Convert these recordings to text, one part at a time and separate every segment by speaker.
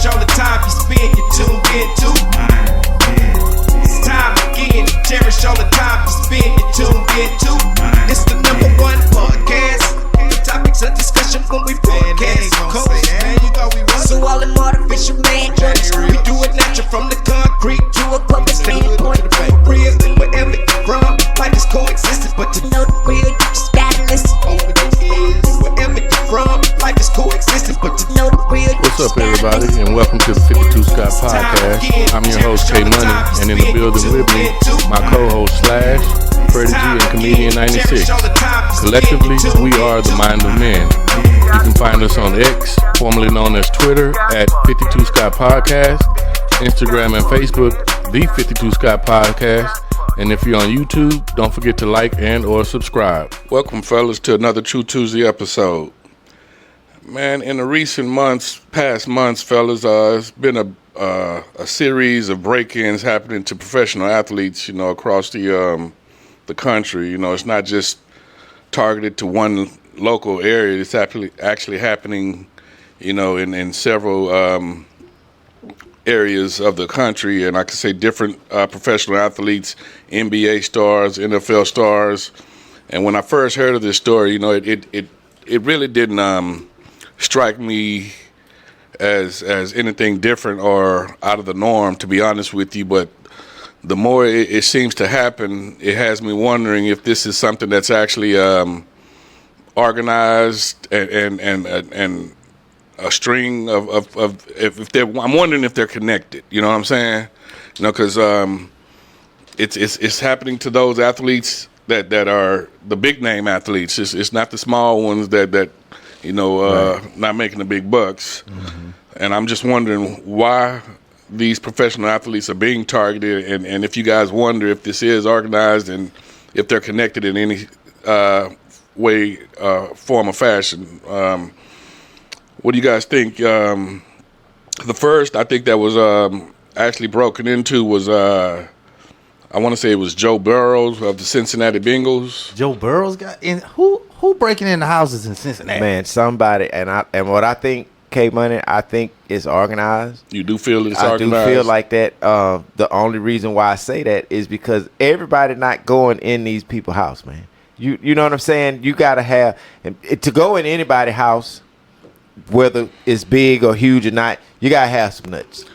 Speaker 1: cherish all the time you spend, you tuned in to. It's time again to cherish all the time you spend, you tuned in to. It's the number one podcast. The topics of discussion when we broadcast. So all them artificial man jokes, we do it natural from the concrete to a public standpoint. Real, wherever you're from, life is coexisting, but to know the real, you just gotta listen. Wherever you're from, life is coexisting, but to know the real.
Speaker 2: What's up, everybody, and welcome to the 52 Scott Podcast. I'm your host, K Money, and in the building with me, my co-host Slash, Freddie G, and Comedian 96. Collectively, we are the Mind of Men. You can find us on X, formerly known as Twitter, at 52 Scott Podcast, Instagram and Facebook, the 52 Scott Podcast, and if you're on YouTube, don't forget to like and or subscribe. Welcome, fellas, to another True Tuesday episode. Man, in the recent past months, fellas, it's been a series of break-ins happening to professional athletes, across the country. It's not just targeted to one local area. It's actually happening, in several areas of the country, and I could say different professional athletes, NBA stars, NFL stars. And when I first heard of this story, it really didn't strike me as anything different or out of the norm, to be honest with you. But the more it seems to happen, it has me wondering if this is something that's actually organized and a string of if they're. I'm wondering if they're connected. You know what I'm saying? Because it's happening to those athletes that are the big name athletes. It's not the small ones that right. Not making the big bucks. Mm-hmm. And I'm just wondering why these professional athletes are being targeted, and if you guys wonder if this is organized and if they're connected in any way, form, or fashion. What do you guys think? The first, I think that was actually broken into was, I want to say it was Joe Burrows of the Cincinnati Bengals.
Speaker 3: Joe Burrows got in. Who breaking into houses in Cincinnati?
Speaker 4: Man, somebody. And what I think, K Money, I think it's organized.
Speaker 2: You do feel it's
Speaker 4: organized?
Speaker 2: I
Speaker 4: do feel like that. The only reason why I say that is because everybody not going in these people's house, man. You know what I'm saying? You got to have to go in anybody's house, whether it's big or huge or not. You got to have some nuts.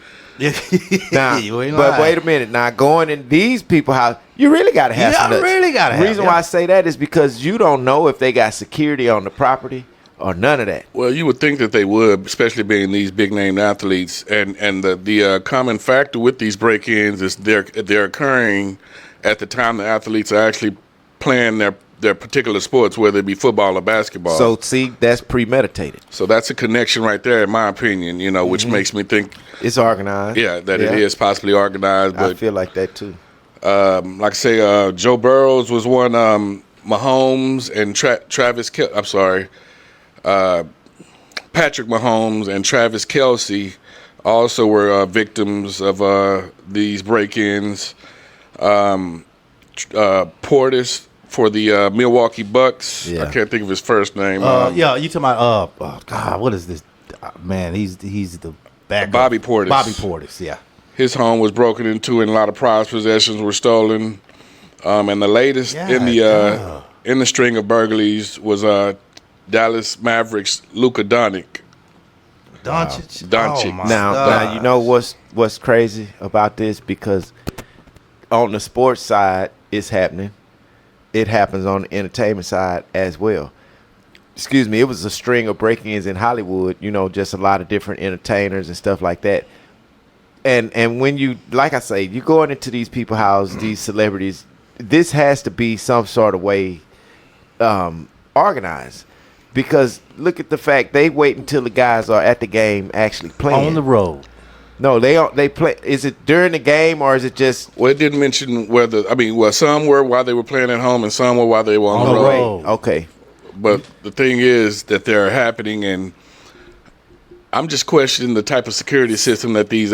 Speaker 4: Now, but wait a minute. Now, going in these people's house, you really got to have some nuts.
Speaker 3: Really got to have.
Speaker 4: The reason why I say that is because you don't know if they got security on the property or none of that.
Speaker 2: Well, you would think that they would, especially being these big name athletes. And the common factor with these break-ins is they're occurring at the time the athletes are actually playing their particular sports, whether it be football or basketball.
Speaker 4: So, see, that's premeditated.
Speaker 2: So that's a connection right there, in my opinion, which makes me think
Speaker 4: it's organized.
Speaker 2: Yeah, it is possibly organized. But
Speaker 4: I feel like that, too.
Speaker 2: Like I say, Joe Burrows was one. Mahomes and Patrick Mahomes and Travis Kelce also were victims of these break-ins. Portis for the Milwaukee Bucks. Yeah. I can't think of his first name.
Speaker 3: You talking about God, what is this? Man, he's the backup.
Speaker 2: Bobby Portis.
Speaker 3: Bobby Portis, yeah.
Speaker 2: His home was broken into, and a lot of prized possessions were stolen. And the latest in the string of burglaries was Dallas Mavericks Luka Doncic.
Speaker 3: Doncic.
Speaker 4: Now you know what's crazy about this, because on the sports side it's happening. It happens on the entertainment side as well. Excuse me, it was a string of break-ins in Hollywood, just a lot of different entertainers and stuff like that. And when you, like I say, you going into these people's houses, these celebrities, this has to be some sort of way organized. Because look at the fact they wait until the guys are at the game actually playing.
Speaker 3: On the road.
Speaker 4: No, they play. Is it during the game or is it just?
Speaker 2: Well, it didn't mention whether. Some were while they were playing at home, and some were while they were on the road.
Speaker 4: Okay.
Speaker 2: But the thing is that they're happening, and I'm just questioning the type of security system that these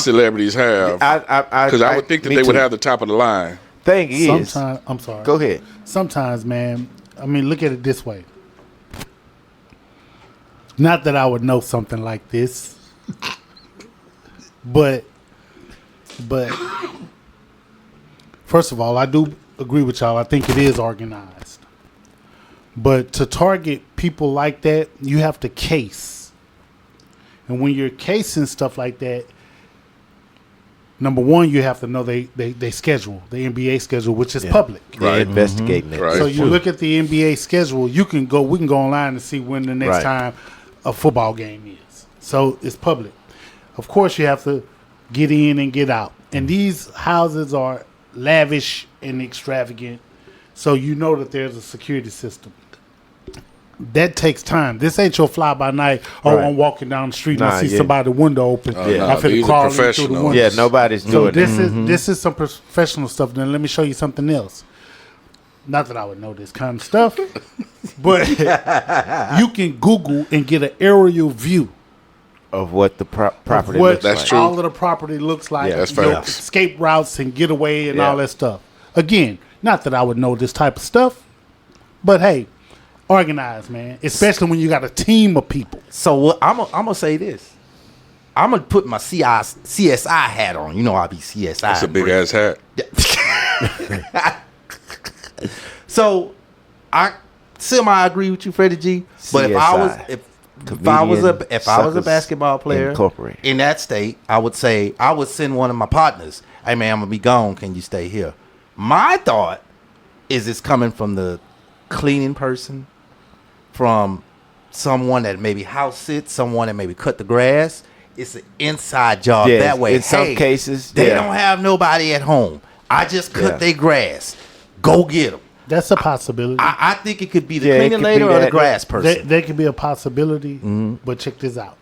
Speaker 2: celebrities have. Because I would think that they would have the top of the line.
Speaker 4: Thing is,
Speaker 5: sometimes, I'm sorry.
Speaker 4: Go ahead.
Speaker 5: Sometimes, man. Look at it this way. Not that I would know something like this. But first of all, I do agree with y'all. I think it is organized. But to target people like that, you have to case. And when you're casing stuff like that, number one, you have to know they schedule, the NBA schedule, which is public.
Speaker 4: They're investigating it.
Speaker 2: Right.
Speaker 5: So you look at the NBA schedule, we can go online and see when the next time a football game is. So it's public. Of course, you have to get in and get out. And these houses are lavish and extravagant. So you know that there's a security system. That takes time. This ain't your fly by night. Oh, I'm walking down the street and I see somebody's window open. I finna crawl in through the window.
Speaker 4: Yeah, nobody's doing
Speaker 5: this is some professional stuff. Then let me show you something else. Not that I would know this kind of stuff, but you can Google and get an aerial view
Speaker 4: of what the property
Speaker 5: what
Speaker 4: looks like.
Speaker 2: That's true.
Speaker 5: all of the property looks like.
Speaker 4: Yeah,
Speaker 2: that's
Speaker 5: your
Speaker 2: facts.
Speaker 5: escape routes and getaway and all that stuff. Again, not that I would know this type of stuff, but hey, organized, man. Especially when you got a team of people.
Speaker 3: So I'm gonna say this. I'm gonna put my CSI hat on. You know I be CSI.
Speaker 2: That's a big ass hat.
Speaker 3: So I agree with you, Freddie G. But
Speaker 4: CSI.
Speaker 3: if I was a
Speaker 4: Suckers
Speaker 3: basketball player
Speaker 4: Incorporated.
Speaker 3: in that state, I would send one of my partners. Hey man, I'm gonna be gone. Can you stay here? My thought is it's coming from the cleaning person, from someone that maybe house sits, someone that maybe cut the grass. It's an inside job that way.
Speaker 4: In some cases,
Speaker 3: they don't have nobody at home. I just cut their grass. Go get them.
Speaker 5: That's a possibility.
Speaker 3: I think it could be the
Speaker 4: Yeah, it
Speaker 3: cleaning
Speaker 4: could
Speaker 3: lady
Speaker 4: be
Speaker 3: or the
Speaker 4: that.
Speaker 3: grass person.
Speaker 5: There could be a possibility, but check this out.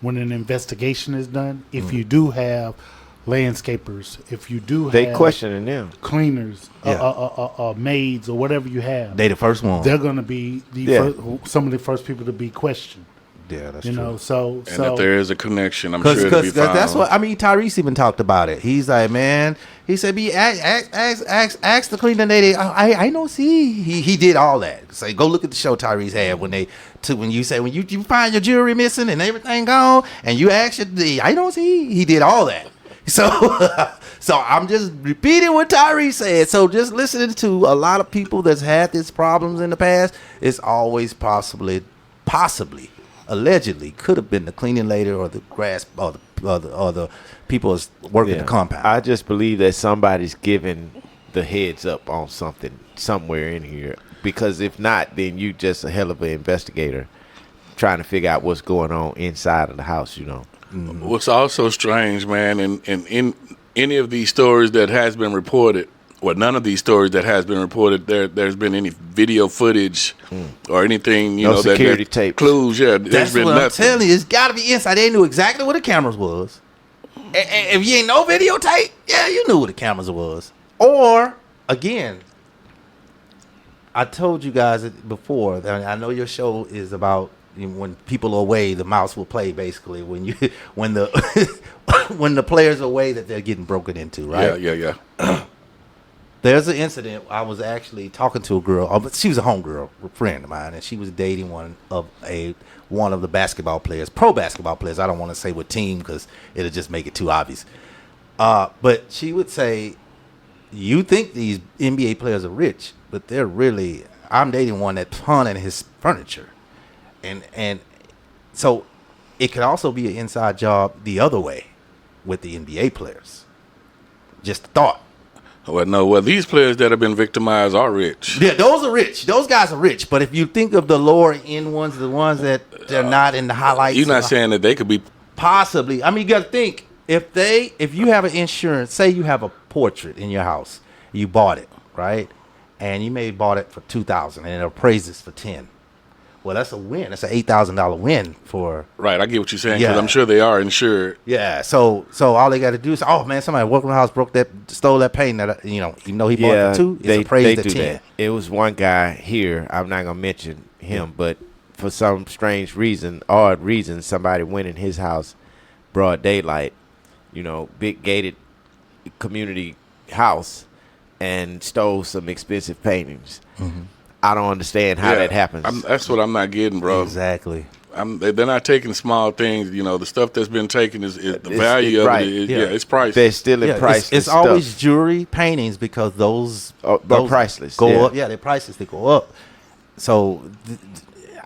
Speaker 5: When an investigation is done, if you do have landscapers, if you do
Speaker 4: They
Speaker 5: have
Speaker 4: questioning them.
Speaker 5: cleaners, maids, or whatever you have,
Speaker 3: They the first one.
Speaker 5: they're going to be some of the first people to be questioned.
Speaker 3: Yeah, that's
Speaker 5: You
Speaker 3: true.
Speaker 5: know, so
Speaker 2: And if there is a connection, I'm sure it'll be
Speaker 3: Because
Speaker 2: found.
Speaker 3: that's what I mean. Tyrese even talked about it. He's like, man, he said, "Be ask the cleaning lady." I know. See, he did all that. Say, go look at the show Tyrese had when you say when you find your jewelry missing and everything gone, and you ask your, I don't see. He did all that. So, so I'm just repeating what Tyrese said. So just listening to a lot of people that's had these problems in the past, it's always possibly, allegedly, could have been the cleaning lady or the grass or the people that's working the compound.
Speaker 4: I just believe that somebody's giving the heads up on something somewhere in here. Because if not, then you just a hell of an investigator trying to figure out what's going on inside of the house, you know.
Speaker 2: What's also strange, man, in any of these stories that has been reported, or none of these stories that has been reported, there's been any video footage or anything,
Speaker 4: No security tapes.
Speaker 2: clues. Yeah, there's
Speaker 3: That's
Speaker 2: been
Speaker 3: what I'm
Speaker 2: nothing.
Speaker 3: telling you. It's got to be inside. They knew exactly where the cameras was. And if you ain't no videotape, yeah, you knew where the cameras was. Or, again, I told you guys it before. That I know your show is about when people are away, the mouse will play. Basically, when the when the players are away, that they're getting broken into, right?
Speaker 2: Yeah.
Speaker 3: There's an incident. I was actually talking to a girl. But she was a homegirl, a friend of mine, and she was dating one of the basketball players, pro basketball players. I don't want to say what team because it'll just make it too obvious. But she would say, "You think these NBA players are rich, but they're really." I'm dating one that's pawning his furniture, and so it could also be an inside job the other way with the NBA players. Just a thought.
Speaker 2: Well, these players that have been victimized are rich.
Speaker 3: Yeah, those are rich. Those guys are rich. But if you think of the lower end ones, the ones that they're not in the highlights,
Speaker 2: You're not saying that they could be.
Speaker 3: possibly. I mean, you got to think if you have an insurance, say you have a portrait in your house, you bought it, right, and you may bought it for $2,000 and it appraises for $10,000. Well, that's a win. That's an $8,000 win for.
Speaker 2: Right, I get what you're saying, because
Speaker 3: Yeah.
Speaker 2: I'm sure they are insured.
Speaker 3: Yeah, so all they got to do is, oh man, somebody walked in the house, stole that painting that even though he bought it for $2,000,
Speaker 4: they
Speaker 3: it's appraised at
Speaker 4: do
Speaker 3: $10,000.
Speaker 4: that. It was one guy here. I'm not gonna mention him, but for some strange reason, odd reason, somebody went in his house, broad daylight, big gated community house, and stole some expensive paintings. I don't understand how that happens.
Speaker 2: That's what I'm not getting, bro.
Speaker 3: Exactly.
Speaker 2: they're not taking small things. You know, the stuff that's been taken is the value of
Speaker 4: right.
Speaker 2: it. Is,
Speaker 3: Yeah.
Speaker 2: it's priceless.
Speaker 4: They're still in priceless
Speaker 3: It's
Speaker 4: stuff.
Speaker 3: always jewelry, paintings, because those
Speaker 4: priceless,
Speaker 3: Go
Speaker 4: yeah.
Speaker 3: up. Yeah, they're priceless. They go up. So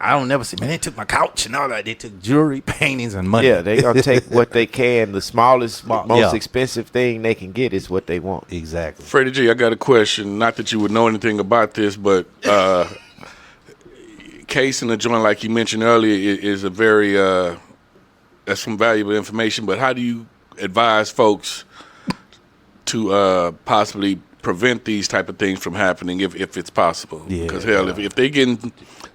Speaker 3: I don't never see. Man, they took my couch and all that. They took jewelry, paintings, and money.
Speaker 4: Yeah, they gonna take what they can. The smallest, most
Speaker 3: Yeah.
Speaker 4: expensive thing they can get is what they want.
Speaker 3: Exactly.
Speaker 2: Freddie G, I got a question. Not that you would know anything about this, but case in the joint, like you mentioned earlier, is a very that's some valuable information. But how do you advise folks to possibly prevent these type of things from happening if it's possible?
Speaker 3: Yeah.
Speaker 2: Because hell, if they get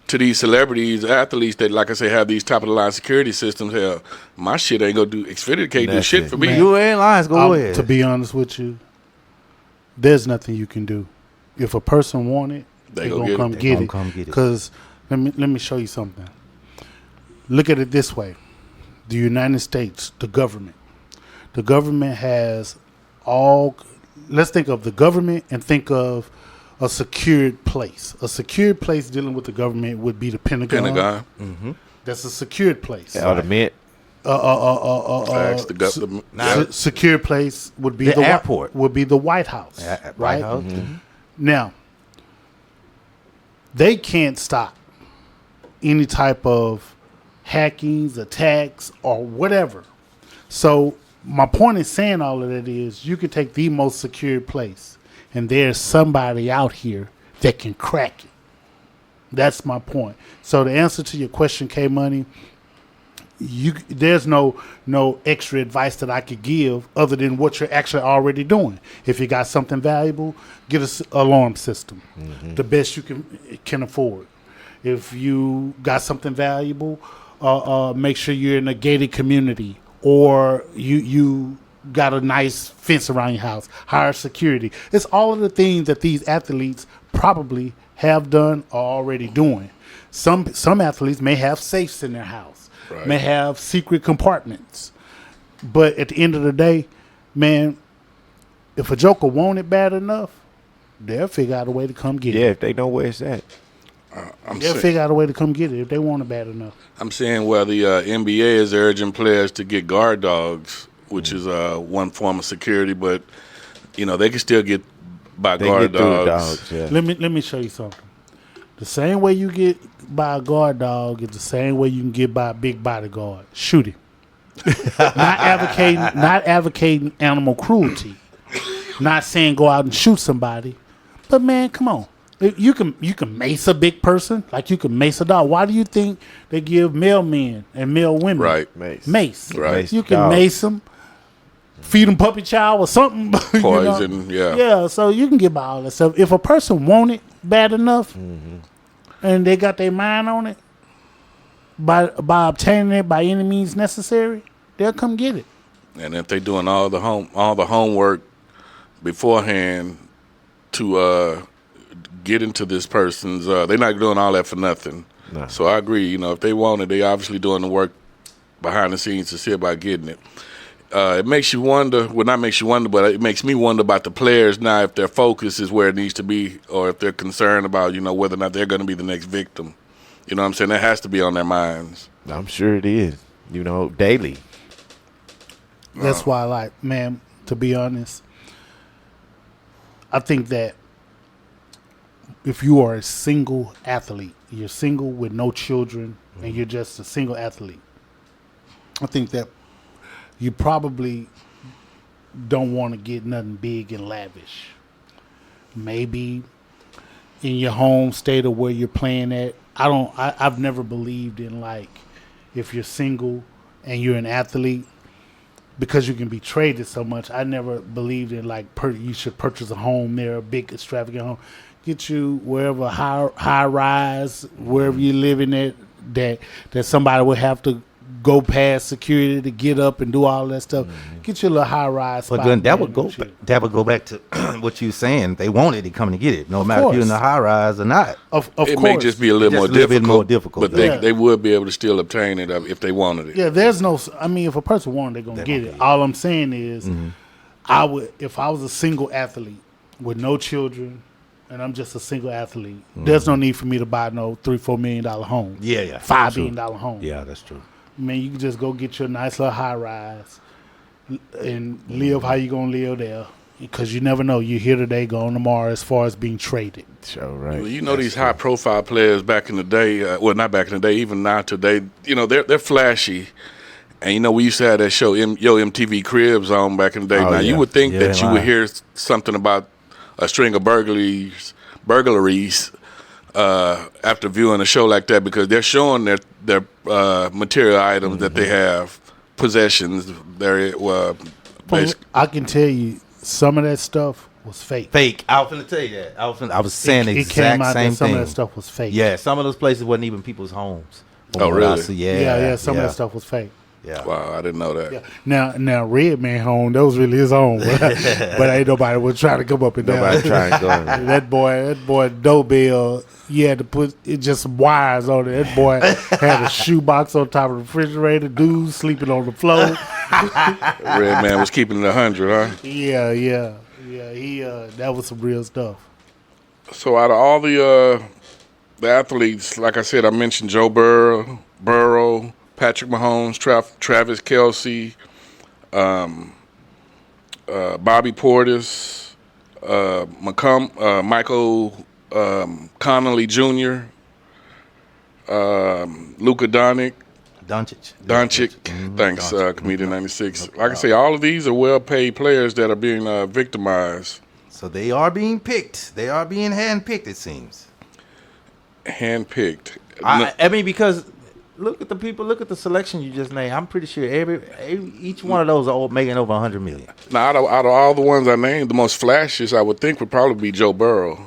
Speaker 2: to these celebrities, athletes that, like I say, have these top of the line security systems, hell, my shit ain't gonna do. Xfinity can't do shit for me.
Speaker 5: Man.
Speaker 3: You ain't lying. Go ahead.
Speaker 5: To be honest with you, there's nothing you can do. If a person want it,
Speaker 2: They
Speaker 5: they're
Speaker 2: go
Speaker 5: gonna
Speaker 2: get it.
Speaker 5: come
Speaker 3: They
Speaker 5: get
Speaker 3: gonna
Speaker 5: it.
Speaker 3: come get it.
Speaker 5: Because let me show you something. Look at it this way: the United States, the government has all. Let's think of the government and think of a secured place. A secured place dealing with the government would be the Pentagon. That's a secured place.
Speaker 4: Or the mint.
Speaker 2: Facts,
Speaker 5: Secure place would be
Speaker 3: The
Speaker 5: the
Speaker 3: airport.
Speaker 5: would be the White House,
Speaker 3: White
Speaker 5: right?
Speaker 3: House.
Speaker 5: Now, they can't stop any type of hackings, attacks, or whatever. So my point in saying all of that is you can take the most secure place, and there's somebody out here that can crack it. That's my point. So the answer to your question, K Money, there's no extra advice that I could give other than what you're actually already doing. If you got something valuable, get an alarm system, the best you can afford. If you got something valuable, make sure you're in a gated community, or you got a nice fence around your house. Hire security. It's all of the things that these athletes probably have done or already doing. Some athletes may have safes in their house.
Speaker 2: Right.
Speaker 5: May have secret compartments. But at the end of the day, man, if a joker want it bad enough, they'll figure out a way to come get
Speaker 4: Yeah,
Speaker 5: it.
Speaker 4: if they know where it's at.
Speaker 5: They'll figure out a way to come get it if they want it bad enough.
Speaker 2: I'm saying where the NBA is urging players to get guard dogs, which is one form of security, but you know they can still get by
Speaker 4: They
Speaker 2: guard
Speaker 4: get through the
Speaker 2: dogs.
Speaker 4: dogs. Yeah.
Speaker 5: Let me show you something. The same way you get by a guard dog is the same way you can get by a big bodyguard. Shoot him. not advocating animal cruelty. Not saying go out and shoot somebody. But man, come on. You can mace a big person like you can mace a dog. Why do you think they give male men and male women
Speaker 2: Right.
Speaker 5: mace?
Speaker 2: Right.
Speaker 5: You can
Speaker 4: Dog.
Speaker 5: mace them, feed them puppy chow or something. you know?
Speaker 2: Poison, yeah.
Speaker 5: Yeah, so you can get by all that stuff. If a person want it bad enough, and they got their mind on it, by obtaining it by any means necessary, they'll come get it.
Speaker 2: And if they doing all the homework beforehand to get into this person's, they're not doing all that for nothing.
Speaker 4: No.
Speaker 2: So I agree. You know, if they want it, they obviously doing the work behind the scenes to see about getting it. It makes you wonder. Well, not makes you wonder, but it makes me wonder about the players now. If their focus is where it needs to be, or if they're concerned about whether or not they're going to be the next victim. You know what I'm saying? That has to be on their minds.
Speaker 4: I'm sure it is. Daily.
Speaker 5: That's why, like, man, to be honest, I think that if you are a single athlete, you're single with no children, and you're just a single athlete, I think that you probably don't want to get nothing big and lavish. Maybe in your home state of where you're playing at. I've never believed in, like, if you're single and you're an athlete, because you can be traded so much, I never believed in, like, you should purchase a home there, a big extravagant home. Get you wherever high rise, wherever you're living at, that somebody would have to go past security to get up and do all that stuff. Get you a little high rise spot.
Speaker 3: But then that
Speaker 5: man,
Speaker 3: would go back to what you saying. They want it, they come to get it, no matter if
Speaker 5: course.
Speaker 3: you're in the high rise or not.
Speaker 5: Of
Speaker 2: It
Speaker 5: course.
Speaker 2: may just be a little
Speaker 3: Just
Speaker 2: more
Speaker 3: a little
Speaker 2: difficult.
Speaker 3: bit more difficult,
Speaker 2: But
Speaker 5: though.
Speaker 2: they would be able to still obtain it if they wanted it.
Speaker 5: Yeah, there's no. I mean, if a person wanted, they're gonna get it. All I'm saying is, I would, if I was a single athlete with no children, and I'm just a single athlete, there's no need for me to buy no $3-4 million home.
Speaker 3: Yeah.
Speaker 5: $5 million home.
Speaker 3: Yeah, that's true.
Speaker 5: Man, you can just go get your nice little high rise and live how you gonna live there. Because you never know. You're here today, gone tomorrow as far as being traded.
Speaker 4: Sure, right.
Speaker 2: Well, you know, these high-profile players back in the day, well, not back in the day, even now today, you know, they're flashy. And, you know, we used to have that show, Yo MTV Cribs on back in the day.
Speaker 3: Oh,
Speaker 2: now,
Speaker 3: yeah.
Speaker 2: you would think
Speaker 3: Yeah,
Speaker 2: that you
Speaker 3: right.
Speaker 2: would hear something about a string of burglaries after viewing a show like that, because they're showing their material items that they have, possessions.
Speaker 5: I can tell you, some of that stuff was fake.
Speaker 3: Fake. I was going to tell you that. I was saying the
Speaker 5: It came
Speaker 3: exact
Speaker 5: out
Speaker 3: same
Speaker 5: that some
Speaker 3: thing.
Speaker 5: of that stuff was fake.
Speaker 3: Yeah, some of those places wasn't even people's homes.
Speaker 2: Oh, really?
Speaker 3: Yeah.
Speaker 5: Some of that stuff was fake.
Speaker 3: Yeah.
Speaker 2: Wow, I didn't know that.
Speaker 5: Yeah. Now, Red Man home, that was really his home, but ain't nobody was trying to come up and down.
Speaker 4: Nobody trying to go in there.
Speaker 5: That boy doorbell, you had to put just some wires on it. That boy had a shoebox on top of the refrigerator. Dude sleeping on the floor.
Speaker 2: Red Man was keeping it 100, huh?
Speaker 5: Yeah. He that was some real stuff.
Speaker 2: So out of all the athletes, like I said, I mentioned Joe Burrow, Patrick Mahomes, Travis Kelce, Bobby Portis, Michael Connolly Jr., Luka Doncic. Thanks, Comedian 96. Like I say, all of these are well-paid players that are being victimized.
Speaker 3: So they are being picked. They are being handpicked, it seems.
Speaker 2: Handpicked.
Speaker 3: I mean, because look at the people, look at the selection you just named. I'm pretty sure each one of those are making over $100 million.
Speaker 2: Now, out of all the ones I named, the most flashiest I would think would probably be Joe Burrow.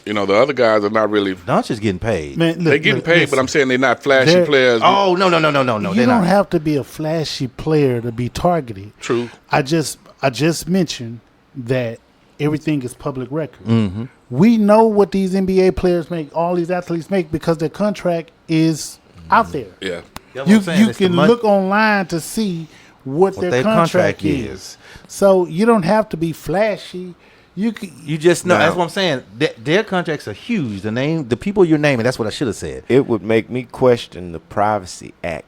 Speaker 2: You know, the other guys are not really.
Speaker 3: Doncic's getting paid.
Speaker 5: Man,
Speaker 2: They're getting paid, but I'm saying they're not flashy
Speaker 5: They're-
Speaker 2: players.
Speaker 3: Oh, no.
Speaker 5: You
Speaker 3: They're
Speaker 5: don't
Speaker 3: not.
Speaker 5: have to be a flashy player to be targeted.
Speaker 2: True.
Speaker 5: I just mentioned that everything is public record.
Speaker 3: Mm-hmm.
Speaker 5: We know what these NBA players make, all these athletes make, because their contract is out there.
Speaker 2: Yeah.
Speaker 3: That's what
Speaker 5: You
Speaker 3: I'm saying. It's the
Speaker 5: can
Speaker 3: money-
Speaker 5: look online to see what their contract is. So you don't have to be flashy. You
Speaker 3: just know.
Speaker 4: Now-
Speaker 3: That's what I'm saying. Their contracts are huge. The people you're naming. That's what I should have said.
Speaker 4: It would make me question the Privacy Act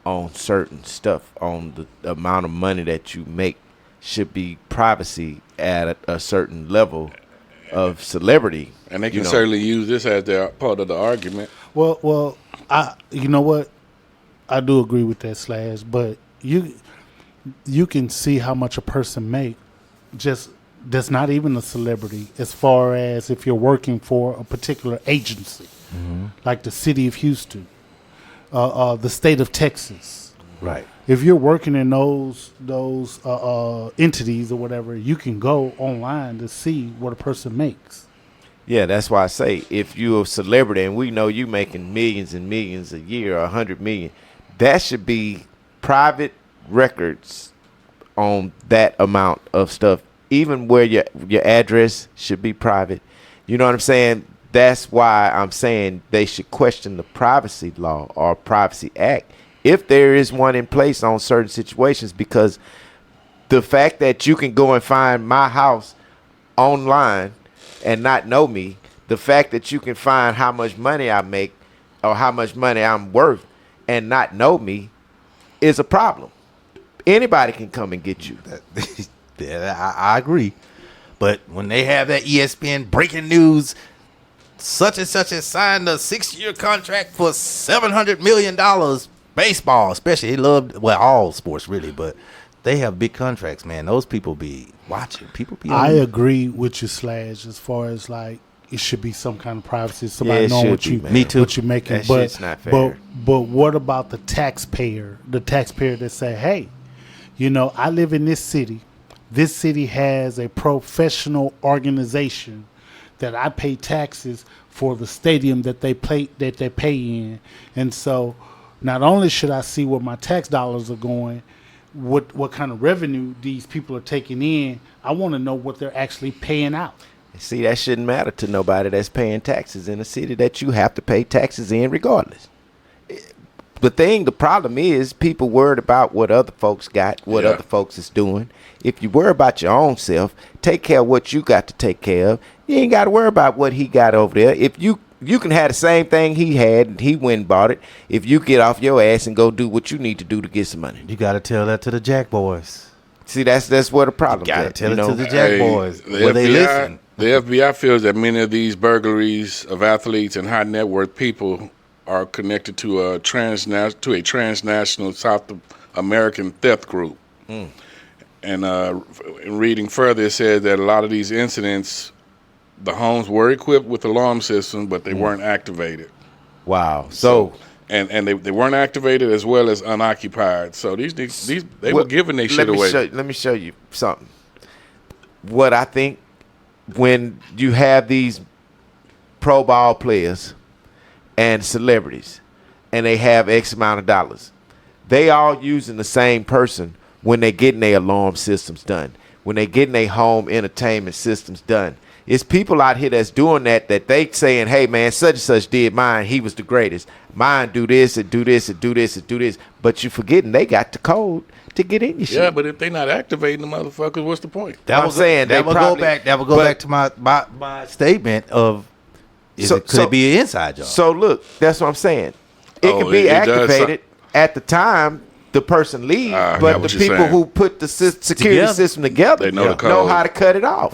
Speaker 4: on certain stuff, on the amount of money that you make should be privacy at a certain level of celebrity.
Speaker 2: And they can
Speaker 4: you know.
Speaker 2: certainly use this as their part of the argument.
Speaker 5: Well, you know what? I do agree with that, Slash. But you can see how much a person make just. That's not even a celebrity, as far as if you're working for a particular agency, like the city of Houston, the state of Texas.
Speaker 3: Right.
Speaker 5: If you're working in those entities or whatever, you can go online to see what a person makes.
Speaker 4: Yeah, that's why I say if you're a celebrity and we know you making millions and millions a year, 100 million, that should be private records on that amount of stuff. Even where your address should be private. You know what I'm saying? That's why I'm saying they should question the privacy law or Privacy Act if there is one in place on certain situations, because the fact that you can go and find my house online and not know me, the fact that you can find how much money I make or how much money I'm worth and not know me is a problem. Anybody can come and get you.
Speaker 3: Yeah, I agree. But when they have that ESPN breaking news, such and such has signed a 6-year contract for $700 million. Baseball, especially, they love, well, all sports really, but they have big contracts, man. Those people be watching. People be.
Speaker 5: I agree with you, Slash, as far as like it should be some kind of privacy. Somebody
Speaker 4: it
Speaker 5: knowing
Speaker 4: should
Speaker 5: what
Speaker 4: be,
Speaker 5: you
Speaker 4: man.
Speaker 3: Me too.
Speaker 5: what you're making.
Speaker 4: That
Speaker 5: but
Speaker 4: shit's not fair.
Speaker 5: But what about the taxpayer? The taxpayer that say, hey, you know, I live in this city. This city has a professional organization that I pay taxes for the stadium that they pay in, and so not only should I see where my tax dollars are going, what kind of revenue these people are taking in, I want to know what they're actually paying out.
Speaker 4: See, that shouldn't matter to nobody that's paying taxes in a city that you have to pay taxes in regardless. the problem is people worried about what other folks got, what other folks is doing. If you worry about your own self, take care of what you got to take care of. You ain't got to worry about what he got over there. If you can have the same thing he had and he went and bought it, if you get off your ass and go do what you need to do to get some money.
Speaker 3: You got to tell that to the Jack boys.
Speaker 4: See, that's where the problem is.
Speaker 3: You got to tell it to the Jack boys.
Speaker 2: The
Speaker 3: They listen.
Speaker 2: The FBI feels that many of these burglaries of athletes and high net worth people are connected to a transnational South American theft group. And in reading further, it says that a lot of these incidents, the homes were equipped with alarm systems, but they weren't activated.
Speaker 4: Wow. So
Speaker 2: and they weren't activated as well as unoccupied. So these they were giving their shit away.
Speaker 4: Let me show you something. What I think, when you have these pro ball players and celebrities and they have X amount of dollars, they all using the same person when they getting their alarm systems done, when they getting their home entertainment systems done. It's people out here that's doing that they saying, hey man, such and such did mine, he was the greatest. Mine do this and do this and do this and do this. But you forgetting they got the code to get in your shit.
Speaker 2: Yeah, but if they not activating the motherfuckers, what's the point?
Speaker 3: That would go back to my statement of could it be an inside job?
Speaker 4: So look, that's what I'm saying. It can be activated at the time the person leaves, but the people who put the security system together
Speaker 2: they know
Speaker 4: how to cut it off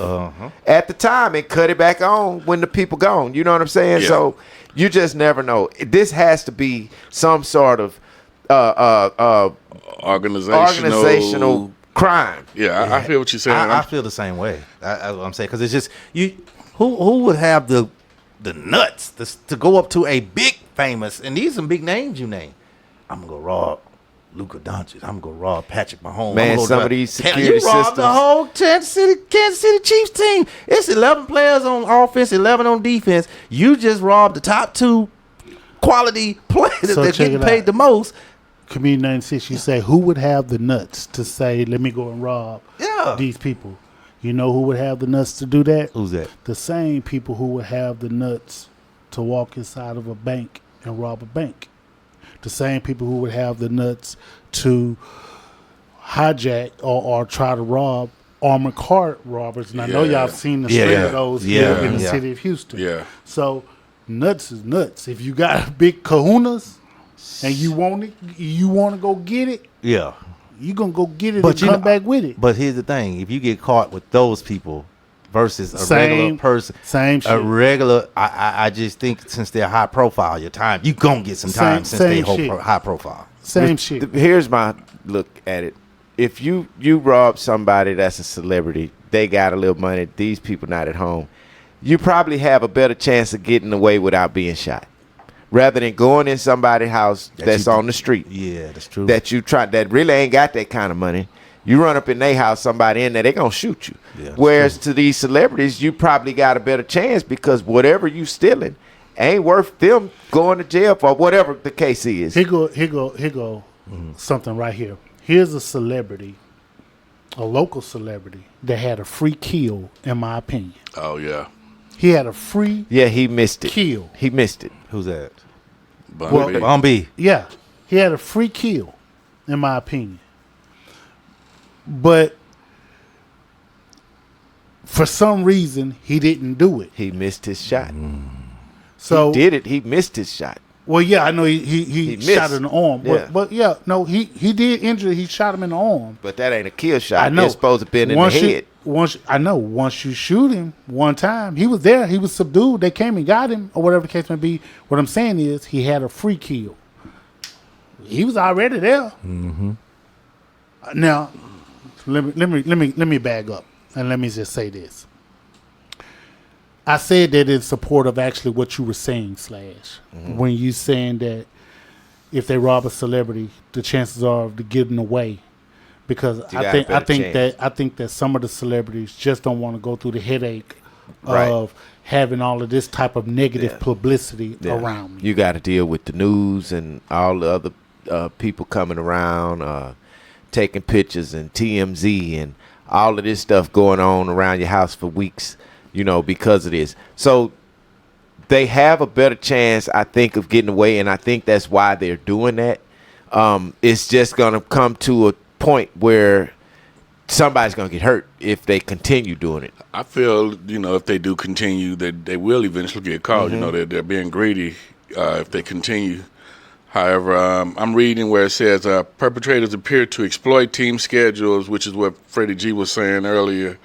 Speaker 4: at the time and cut it back on when the people gone. You know what I'm saying?
Speaker 2: Yeah.
Speaker 4: So you just never know. This has to be some sort of organizational crime.
Speaker 2: Yeah, I feel what you're saying.
Speaker 3: I feel the same way. That's what I'm saying, because it's just you. Who would have the nuts to go up to a big famous, and these some big names you name? I'm gonna go rob Luka Doncic. I'm gonna rob Patrick Mahomes.
Speaker 4: Man, some of these security
Speaker 3: you robbed
Speaker 4: systems.
Speaker 3: the whole Kansas City Chiefs team. It's 11 players on offense, 11 on defense. You just robbed the top 2 quality players that get paid the most.
Speaker 5: Community 96, you say, who would have the nuts to say, let me go and rob these people? You know who would have the nuts to do that?
Speaker 3: Who's that?
Speaker 5: The same people who would have the nuts to walk inside of a bank and rob a bank. The same people who would have the nuts to hijack or try to rob armored car robbers. And I know y'all have seen the string of those here in the city of Houston.
Speaker 2: Yeah.
Speaker 5: So nuts is nuts. If you got big kahunas and you want to go get it,
Speaker 3: yeah,
Speaker 5: you gonna go get it and come back with it.
Speaker 3: But here's the thing: if you get caught with those people versus a regular person,
Speaker 5: same shit.
Speaker 3: A regular, I just think since they're high profile, your time you gonna get some time since they high profile.
Speaker 5: Same shit.
Speaker 4: Here's my look at it. If you rob somebody that's a celebrity, they got a little money. These people not at home. You probably have a better chance of getting away without being shot, rather than going in somebody's house that's on the street.
Speaker 3: Yeah, that's true.
Speaker 4: That really ain't got that kind of money. You run up in their house, somebody in there, they gonna shoot you.
Speaker 3: Yeah,
Speaker 4: whereas to these celebrities, you probably got a better chance because whatever you stealing ain't worth them going to jail for, whatever the case is.
Speaker 5: Here go something right here. Here's a celebrity, a local celebrity that had a free kill, in my opinion.
Speaker 2: Oh yeah.
Speaker 5: He had a free
Speaker 4: he missed it.
Speaker 5: Kill.
Speaker 4: He missed it.
Speaker 3: Who's that?
Speaker 2: Bun B.
Speaker 5: Yeah, he had a free kill, in my opinion. But for some reason, he didn't do it.
Speaker 4: He missed his shot.
Speaker 5: So
Speaker 4: he did it. He missed his shot.
Speaker 5: Well, yeah, I know he shot in the arm. But yeah, no, he did injure. He shot him in the arm.
Speaker 4: But that ain't a kill shot.
Speaker 5: I know.
Speaker 4: It's supposed to be in the head.
Speaker 5: Once you shoot him one time, he was there. He was subdued. They came and got him, or whatever the case may be. What I'm saying is, he had a free kill. He was already there. Mm-hmm. Now, let me bag up and let me just say this. I said that in support of actually what you were saying, Slash. Mm-hmm. When you saying that if they rob a celebrity, the chances are of getting away. Because I think that some of the celebrities just don't want to go through the headache of having all of this type of negative publicity around me.
Speaker 4: You got to deal with the news and all the other people coming around, taking pictures and TMZ and all of this stuff going on around your house for weeks, because of this. So they have a better chance, I think, of getting away, and I think that's why they're doing that. It's just going to come to a point where somebody's going to get hurt if they continue doing it.
Speaker 2: I feel, if they do continue, that they will eventually get caught. They're being greedy if they continue. However, I'm reading where it says perpetrators appear to exploit team schedules, which is what Freddie G was saying earlier,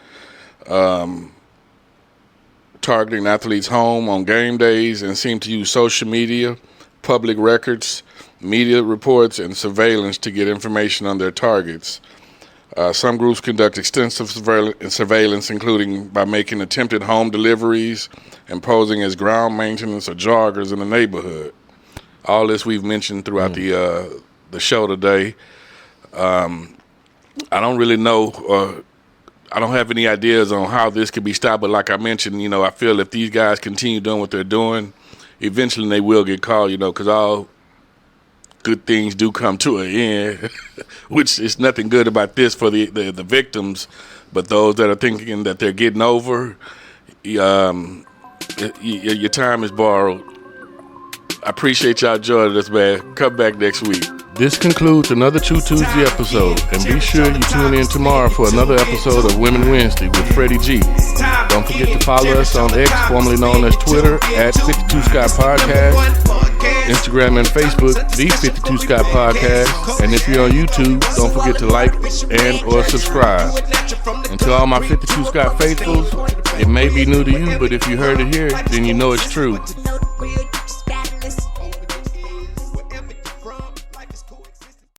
Speaker 2: targeting athletes' home on game days, and seem to use social media, public records, media reports, and surveillance to get information on their targets. Some groups conduct extensive surveillance, including by making attempted home deliveries and posing as ground maintenance or joggers in the neighborhood. All this we've mentioned throughout the show today. I don't really know, I don't have any ideas on how this could be stopped, but like I mentioned, I feel if these guys continue doing what they're doing, eventually they will get caught, because all good things do come to an end, which is nothing good about this for the victims, but those that are thinking that they're getting over, your time is borrowed. I appreciate y'all joining us, man. Come back next week. This concludes another True Tuesday episode, and be sure you tune in tomorrow for another episode of Women Wednesday with Freddie G. Don't forget to follow us on X, formerly known as Twitter, at 52 Scott Podcast, Instagram and Facebook, the 52 Scott Podcast, and if you're on YouTube, don't forget to like and or subscribe. And to all my 52 Scott faithfuls, it may be new to you, but if you heard it here, then you know it's true.